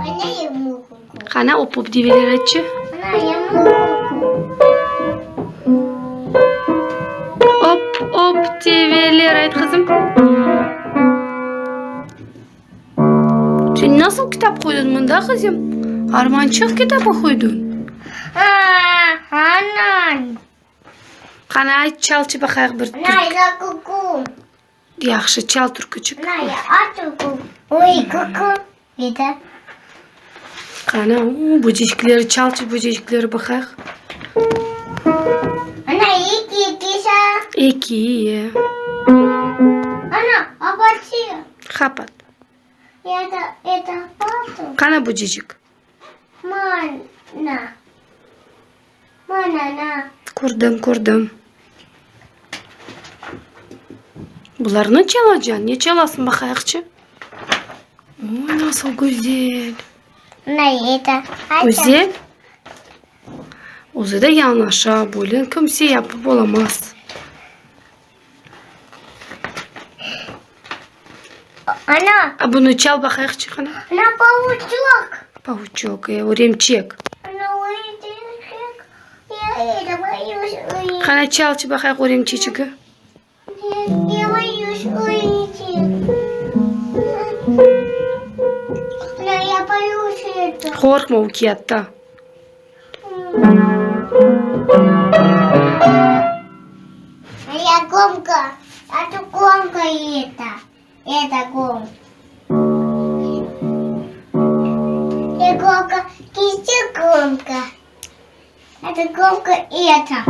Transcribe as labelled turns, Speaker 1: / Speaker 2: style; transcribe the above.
Speaker 1: Anne yamuk.
Speaker 2: Kana op diyeler açı.
Speaker 1: Anne yamuk.
Speaker 2: Op diyeler ayet kızım. Sen nasıl kitap koydun bunda kızım? Armançık kitabı koydun.
Speaker 1: Anan.
Speaker 2: Kana ayet çalçı bakayım bir Türk.
Speaker 1: Anne ya kuku.
Speaker 2: Yaxşı çal türküçük.
Speaker 1: Anne ya kuku. Oy kuku. Yeter.
Speaker 2: Kana böcekleri çalçı böcekleri bakayım.
Speaker 1: Anne iki sa.
Speaker 2: İki.
Speaker 1: Ana abartıyor.
Speaker 2: Kapat.
Speaker 1: Ya da patu.
Speaker 2: Kana böcecik.
Speaker 1: Mana. Mana.
Speaker 2: Kurdum. Bunları ne çalacaksın? Ne çalasın bakayakçı? Oy nasıl güzel.
Speaker 1: Anne yeter.
Speaker 2: Güzel. O da yanaşa böyle kimse yapıp olamaz.
Speaker 1: Ana.
Speaker 2: Bunu çal bakayakçı kana.
Speaker 1: Ana pavuçluk.
Speaker 2: Pavuçok, oremçek.
Speaker 1: Ana uyuyacak. Ya bayış
Speaker 2: Kana çalçı bakayak oremçeçiki.
Speaker 1: Ya bayış uyuyacak. Ana ya bayış.
Speaker 2: Korkma o kiyatta.
Speaker 1: Ya gomka. Atu gomka yeta. Eta gom. Ya gomka. Küçük gomka. Atu gomka yeta.